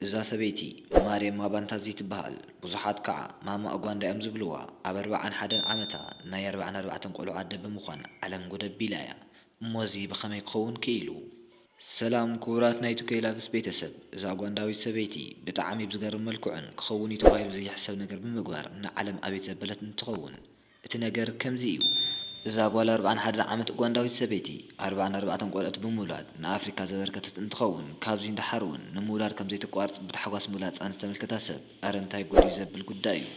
እዛ ሰበይቲ ማርያም ማባንታዚ ትበሃል ብዙሓት ከዓ ማማ እጓንዳ እዮም ዝብልዋ ኣብ 41 ዓመታ ናይ 44 ቆልዑ ኣደ ብምዃን ዓለም ጎደቢላ እያ እሞዚ ብኸመይ ክኸውን ክኢሉ ሰላም ክቡራት ናይቲ ከይላብስ ቤተሰብ እዛ ጓንዳዊት ሰበይቲ ብጣዕሚ ብዝገርም መልክዑን ክኸውን እዩ ተባሂሉ ዘይሕሰብ ነገር ብምግባር ንዓለም ኣቤት ዘበለት እንትኸውን እቲ ነገር ከምዚ እዩ እዛ ጓል 41 ዓመት ጓንዳዊት ሰበይቲ 44 ቆልዑት ብምውላድ ንኣፍሪካ ዘበርከተት እንትኸውን ካብዚ እንዳሓር እውን ንምውላድ ከም ዘይተቋርጽ ብታሕጓስ ምውላድ ዝተመልከታ ሰብ ኣረ እንታይ ጉድ ዘብል ጉዳይ እዩ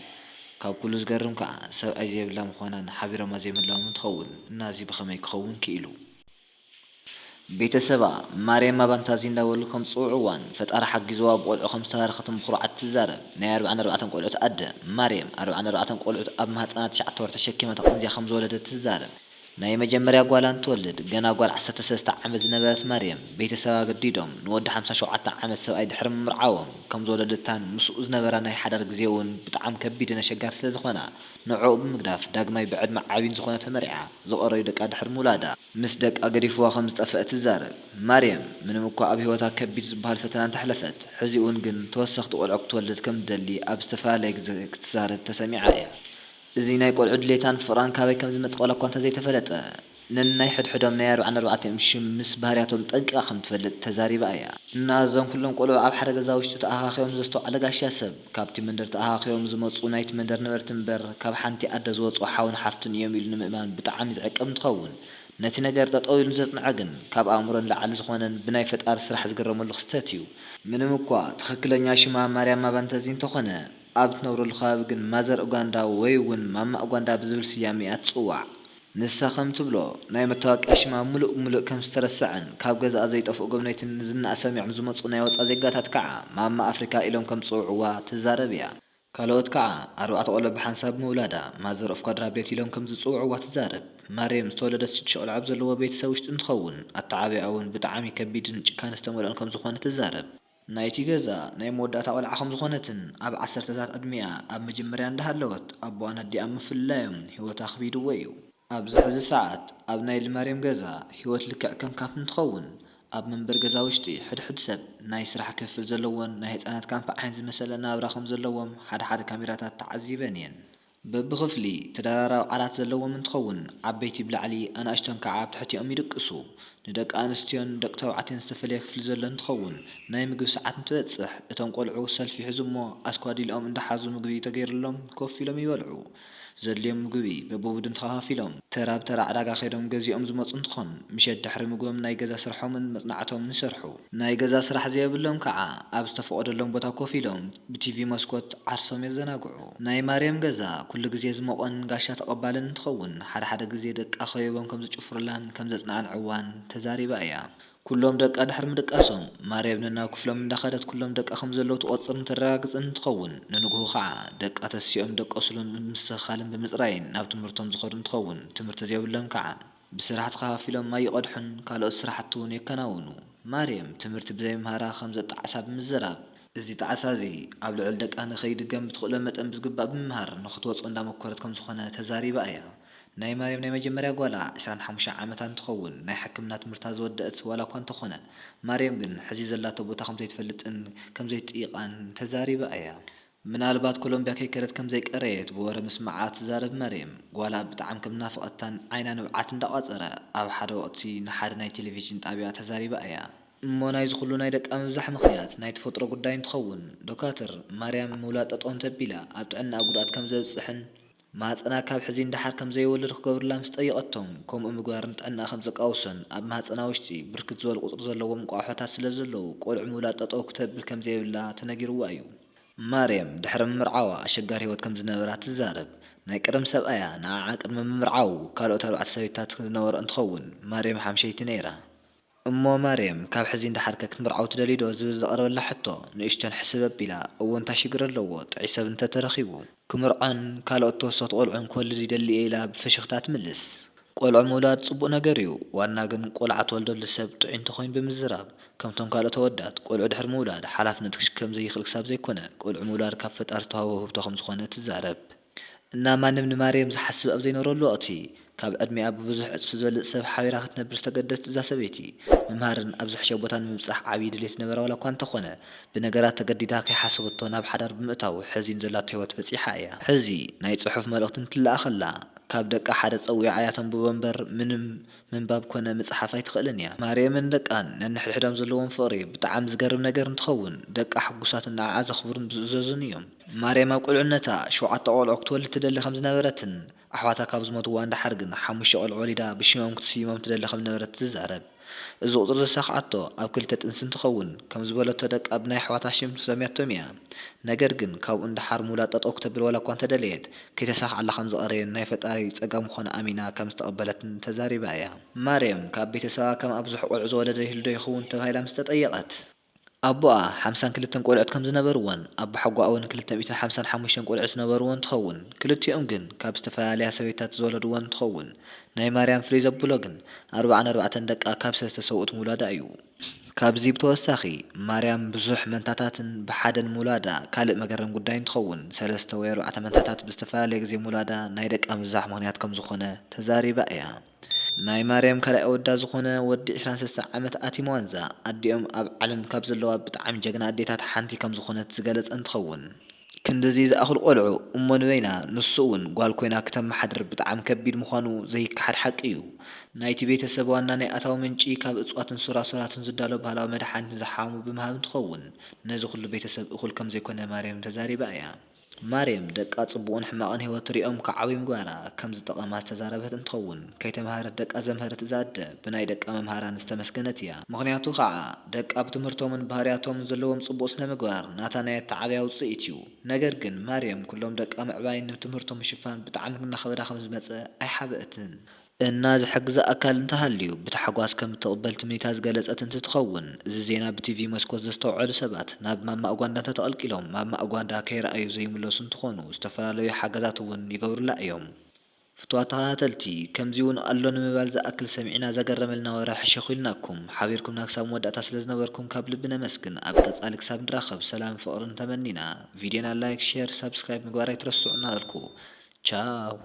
ካብ ኩሉ ዝገርም ከዓ ሰብኣይ ዘይብላ ምዃናን ሓቢሮማ ዘይምላዎም እንትኸውን እናዚ ብኸመይ ክኸውን ክኢሉ ቤተሰባ ማርያም ማባንታዚ እንዳበሉ ከም ጽውዕዋን ፈጣሪ ሓጊዝዋ ብቆልዑ ከም ዝተባረኸት ምኹራዓት ትዛረብ ናይ 44 ቆልዑት ኣደ ማርያም 44 ቆልዑት ኣብ ማህፀና 9 ወር ተሸኪማ ተቐንዚያ ከም ዝወለደት ትዛረብ ናይ መጀመርያ ጓላ እንትወልድ ገና ጓል 13 ዓመት ዝነበረት ማርያም ቤተሰባ ገዲዶም ንወዲ 57 ዓመት ሰብኣይ ድሕሪ ምርዓዎም ከም ዝወለደታን ምስኡ ዝነበራ ናይ ሓዳር ግዜ እውን ብጣዕሚ ከቢድን ኣሸጋሪ ስለ ዝኾና ንዕኡ ብምግዳፍ ዳግማይ ብዕድመ ዓብይን ዝኾነ ተመሪዓ ዝቐረዩ ደቃ ድሕሪ ምውላዳ ምስ ደቃ ገዲፍዋ ከም ዝጠፍአት ትዛረብ ማርያም ምንም እኳ ኣብ ሂወታ ከቢድ ዝበሃል ፈተና እንተሕለፈት ሕዚ እውን ግን ተወሰኽቲ ቆልዑ ክትወልድ ከም ትደሊ ኣብ ዝተፈላለየ ግዜ ክትዛረብ ተሰሚዓ እያ እዚ ናይ ቆልዑ ድሌታን ፍቕራን ካበይ ከም ዝመጽእ ዋላ እኳ እንተዘይተፈለጠ ነናይ ሕድሕዶም ናይ 44 ሽም ምስ ባህርያቶም ጠንቂቓ ከም ትፈልጥ ተዛሪባ እያ እና እዞም ኩሎም ቆልዑ ኣብ ሓደ ገዛ ውሽጢ ተኣኻኺቦም ዘስተውዓለ ጋሻ ሰብ ካብቲ መንደር ተኣኻኺቦም ዝመፁ ናይቲ መንደር ነበርቲ እምበር ካብ ሓንቲ ኣደ ዝወፁ ሓውን ሓፍትን እዮም ኢሉ ንምእማን ብጣዕሚ ዝዕቀብ እንትኸውን ነቲ ነገር ጠጠው ኢሉ ዘጽንዐ ግን ካብ ኣእምሮን ላዕሊ ዝኾነን ብናይ ፈጣሪ ስራሕ ዝገረመሉ ክስተት እዩ ምንም እኳ ትኽክለኛ ሽማ ማርያም ማባንታዚ እንተኾነ ኣብ ትነብረሉ ከባቢ ግን ማዘር ኡጋንዳ ወይ እውን ማማ ኡጋንዳ ብዝብል ስያሜ እያ ትጽዋዕ ንሳ ከም ትብሎ ናይ መታወቂያ ሽማ ሙሉእ ከም ዝተረስዐን ካብ ገዛኣ ዘይጠፍኡ ጎብነይትን ንዝናእ ሰሚዖም ዝመፁ ናይ ወፃ ዜጋታት ከዓ ማማ ኣፍሪካ ኢሎም ከም ዝጽውዕዋ ትዛረብ እያ ካልኦት ከዓ 4 ቆልዑ ብሓንሳብ ምውላዳ ማዘር ኦፍ ኳድራቤት ኢሎም ከም ዝጽውዕዋ ትዛረብ ማርያም ዝተወለደት 6 ቆልዑ ኣብ ዘለዎ ቤተሰብ ውሽጢ እንትኸውን ኣተዓባብያ እውን ብጣዕሚ ከቢድን ጭካነ ዝተመልኦን ከም ዝኾነ ትዛረብ ናይቲ ገዛ ናይ መወዳእታ ቆልዓ ከም ዝኾነትን ኣብ 10ታት ዕድሚኣ ኣብ መጀመርያ እንዳሃለወት ኣቦኣን ኣዲኣ ምፍላዮም ሂወታ ከቢድዎ እዩ ኣብዚ ሕዚ ሰዓት ኣብ ናይ ማርያም ገዛ ሂወት ልክዕ ከም ካምፕ እንትኸውን ኣብ መንበር ገዛ ውሽጢ ሕድሕድ ሰብ ናይ ስራሕ ክፍል ዘለዎን ናይ ህፃናት ካምፕ ዓይን ዝመሰለ ናብራ ከም ዘለዎም ሓደ ካሜራታት ተዓዚበን እየን በብኽፍሊ ተደራራቢ ዓራት ዘለዎም እንትኸውን ዓበይቲ ብላዕሊ ኣናእሽተን ከዓ ኣብ ትሕቲኦም ይድቅሱ ንደቂ ኣንስትዮን ደቂ ተባዕትዮን ዝተፈለየ ክፍሊ ዘሎ እንትኸውን ናይ ምግቢ ሰዓት እንትበጽሕ እቶም ቆልዑ ሰልፊ ሒዙ እሞ ኣስኳዲልኦም እንዳሓዙ ምግቢ ተገይሩሎም ኮፍ ኢሎም ይበልዑ ዘድልዮም ምግቢ በብቡድን ተኸፋፊሎም ተራ ብተራ ዕዳጋ ኸይዶም ገዚኦም ዝመፁ እንትኾን ምሸት ድሕሪ ምግቦም ናይ ገዛ ስርሖምን መጽናዕቶምን ይሰርሑ ናይ ገዛ ስራሕ ዘየብሎም ከዓ ኣብ ዝተፈቐደሎም ቦታ ኮፍ ኢሎም ብቲቪ መስኮት ዓርሶም የዘናግዑ ናይ ማርያም ገዛ ኩሉ ግዜ ዝሞቆን ጋሻ ተቐባልን እንትኸውን ሓደ ግዜ ደቃ ኸይቦም ከም ዝጭፍሩላን ከም ዘጽናንዕዋን ተዛሪባ እያ ኩሎም ደቃ ድሕሪ ምድቃሶም ማርያም ናብ ክፍሎም እንዳኸደት ኩሎም ደቃ ከም ዘለዉ ትቆጽርን ተረጋግጽን እንትኸውን ንንግሁ ከዓ ደቃ ተሲኦም ደቀሱሉን ምስትኽኻልን ብምጽራይን ናብ ትምህርቶም ዝኸዱ እንትኸውን ትምህርቲ ዘየብሎም ከዓ ብስራሕ ተኸፋፊሎም ማይ ይቐድሑን ካልኦት ስራሕቲ እውን የከናውኑ ማርያም ትምህርቲ ብዘይምሃራ ከም ዘጣዓሳ ብምዝራብ እዚ ጣዓሳ እዚ ኣብ ልዕል ደቃ ንኸይድገም ብትኽእሎ መጠን ብዝግባእ ብምምሃር ንኽትወፅኦ እንዳመኮረት ከም ዝኾነ ተዛሪባ እያ ናይ ማርያም ናይ መጀመርያ ጓላ 25 ዓመታ እንትኸውን ናይ ሕክምና ትምህርታ ዝወደአት ዋላ እኳ እንተኾነ ማርያም ግን ሕዚ ዘላቶ ቦታ ከም ዘይትፈልጥን ከም ዘይትጥይቃን ተዛሪባ እያ ምናልባት ኮሎምቢያ ከይከደት ከም ዘይቀረየት ብወረ ምስማዓ ትዛረብ ማርያም ጓላ ብጣዕሚ ከም ናፍቐታን ዓይና ንብዓት እንዳቋፀረ ኣብ ሓደ ወቕቲ ንሓደ ናይ ቴሌቪዥን ጣብያ ተዛሪባ እያ እሞ ናይ ዝኹሉ ናይ ደቃ ምብዛሕ ምኽንያት ናይ ተፈጥሮ ጉዳይ እንትኸውን ዶክተር ማርያም ምውላድ ጠጠው እንተቢላ ኣብ ጥዕናኣ ጉድኣት ከም ዘብፅሕን ማህፀና ካብ ሕዚ እንዳሓር ከም ዘይወልድ ክገብርላ ምስ ጠየቐቶም ከምኡ ምግባርን ጥዕናኣ ከም ዘቃውሶን ኣብ ማህፀና ውሽጢ ብርክት ዝበሉ ቁፅሪ ዘለዎም ቋሖታት ስለ ዘለዉ ቆልዑ ምውላድ ጠጠው ክትብል ከም ዘይብላ ተነጊርዋ እዩ ማርያም ድሕሪ ምርዓዋ ኣሸጋሪ ሂወት ከም ዝነበራ ትዛረብ ናይ ቀደም ሰብኣያ ንዓዓ ቅድሚ ምምርዓው ካልኦት 4 ሰበይታት ዝነበረ እንትኸውን ማርያም ሓምሸይቲ ነይራ እሞ ማርያም ካብ ሕዚ እንዳሓርከ ክትምርዓው ትደሊ ዶ ዝብል ዘቐረበላ ሕቶ ንእሽተን ሕስብ ኣቢላ እዎ እንታይ ሽግር ኣለዎ ጥዑይ ሰብ እንተተረኺቡ ክምርዖን ካልኦት ተወሰኽቲ ቆልዑን ክወልድ ይደሊ እየ ኢላ ብፍሽኽታ ትምልስ ቆልዑ ምውላድ ጽቡቕ ነገር እዩ ዋና ግን ቆልዓ ትወልደሉ ሰብ ጥዑይ እንተኾይኑ ብምዝራብ ከምቶም ካልኦት ኣወዳት ቆልዑ ድሕሪ ምውላድ ሓላፍነት ክሽከም ዘይኽእል ክሳብ ዘይኮነ ቆልዑ ምውላድ ካብ ፈጣሪ ዝተዋህቦ ህብቶ ከም ዝኾነ ትዛረብ እና ማንም ንማርያም ዝሓስብ ኣብ ዘይነበረሉ ወቕቲ ካብ ዕድሚኣ ብብዙሕ እፅፊ ዝበልፅ ሰብ ሓቢራ ክትነብር ዝተገደደት እዛ ሰበይቲ ምምሃርን ኣብ ዝሕሸ ቦታ ንምብፃሕ ዓብዪ ድሌት ነበራ ዋላ እኳ እንተኾነ ብነገራት ተገዲዳ ከይሓሰበቶ ናብ ሓዳር ብምእታው ሕዚ ንዘላቶ ሂወት በፂሓ እያ። ሕዚ ናይ ፅሑፍ መልእኽቲ እንትልኣ ኸላ ካብ ደቃ ሓደ ፀዊዓ እያ ተንብቦ እምበር ምንም ምንባብ ኮነ ምፅሓፍ ኣይትኽእልን እያ። ማርያምን ደቃን ነንሕድሕዶም ዘለዎም ፍቕሪ ብጣዕሚ ዝገርም ነገር እንትኸውን ደቃ ሕጉሳትን ንዓዓ ዘኽብሩን ዝእዘዙን እዮም። ማርያም ኣብ ቁልዕነታ 7 ቆልዑ ክትወልድ ትደሊ ከም ዝነበረትን ኣሕዋታ ካብ ዝሞትዋ እንድሓር ግን 5 ቆልዑ ወሊዳ ብሽሞም ክትስይሞም ትደሊ ከም ዝነበረት ትዛረብ። እዚ ቁፅሪ ዘሳኽዓቶ ኣብ 2 ጥንሲ እንትኸውን ከም ዝበለቶ ደቃ ብናይ ኣሕዋታ ሽም ሰሚያቶም እያ። ነገር ግን ካብኡ እንድሓር ምውላድ ጠጠው ክተብል ዋላ እኳ እንተደለየት ከይተሳኽዓላ ከም ዝቐረየን ናይ ፈጣሪ ፀጋም ምዃኑ ኣሚና ከም ዝተቐበለትን ተዛሪባ እያ። ማርያም ካብ ቤተሰባ ከም ኣብ ብዙሕ ቆልዑ ዝወለደ ይህሉ ዶ ይኸውን ተባሂላ ምስ ተጠየቐት ኣቦኣ 52 ቆልዑት ከም ዝነበርዎን ኣቦ ሓጓ እውን 255 ቆልዑት ዝነበርዎን እንትኸውን ክልቲኦም ግን ካብ ዝተፈላለያ ሰበይታት ዝወለድዎን እንትኸውን ናይ ማርያም ፍልይ ዘብሎ ግን 44 ደቃ ካብ 3 ሰብኡት ምውላዳ እዩ። ካብዚ ብተወሳኺ ማርያም ብዙሕ መንታታትን ብሓደን ምውላዳ ካልእ መገረም ጉዳይ እንትኸውን 3 ወይ 4 መንታታት ብዝተፈላለየ ግዜ ምውላዳ ናይ ደቃ ምብዛሕ ምኽንያት ከም ዝኾነ ተዛሪባ እያ። ናይ ማርያም ካልኣይ ወዳ ዝኾነ ወዲ 23 ዓመት ኣቲም ዋንዛ ኣዲኦም ኣብ ዓለም ካብ ዘለዋ ብጣዕሚ ጀግና ኣዴታት ሓንቲ ከም ዝኾነት ዝገለጸ እንትኸውን ክንደዚ ዝኣኽል ቆልዑ እሞ ንበይና ንሱ እውን ጓል ኮይና ክተመሓድር ብጣዕሚ ከቢድ ምዃኑ ዘይከሓድ ሓቂ እዩ። ናይቲ ቤተሰብ ዋና ናይ ኣታዊ ምንጪ ካብ እፅዋትን ሱራሱራትን ዝዳሎ ባህላዊ መድሓኒት ዝሓሙ ብምሃብ እንትኸውን ነዚ ኩሉ ቤተሰብ እኹል ከም ዘይኮነ ማርያም ተዛሪባ እያ። ማርያም ደቃ ጽቡቕን ሕማቕን ህይወት ሪኦም ከዓብዩ ምግባራ ከም ዝጠቐማ ዝተዛረበት እንትኸውን ከይተምሃረት ደቃ ዘምሃረት እዛ ኣደ ብናይ ደቃ መምሃራን ዝተመስገነት እያ። ምክንያቱ ከዓ ደቃ ብትምህርቶምን ባህርያቶምን ዘለዎም ጽቡቕ ስነ ምግባር ናታ ናይ ኣተዓብያ ውፅኢት እዩ። ነገር ግን ማርያም ኩሎም ደቃ ምዕባይን ንትምህርቶም ምሽፋን ብጣዕሚ እናኸበዳ ከም ዝመፀ ኣይሓበአትን እና ዝሕግዛ ኣካል እንተሃልዩ ብታሕጓስ ከም እትቕበል ትምኒታ ዝገለጸት እንትትኸውን እዚ ዜና ብቲቪ መስኮት ዘስተውዐሉ ሰባት ናብ ማማእ ጓንዳ እንተተቐልቂሎም ማማእ ጓንዳ ከይረኣዩ ዘይምለሱ እንትኾኑ ዝተፈላለዩ ሓገዛት እውን ይገብሩላ እዮም። ፍትዋት ተኸታተልቲ ከምዚ እውን ኣሎ ንምባል ዝኣክል ሰሚዕና ዘገረመልና ወረ ሕሸኹ ኢልናኩም ሓቢርኩምና ክሳብ መወዳእታ ስለ ዝነበርኩም ካብ ልቢ ነመስግን። ኣብ ቀጻሊ ክሳብ ንራኸብ ሰላም ፍቕርን ተመኒና ቪድዮና ላይክ ሼር ሰብስክራይብ ምግባር ኣይትረስዑ እናበልኩ ቻው።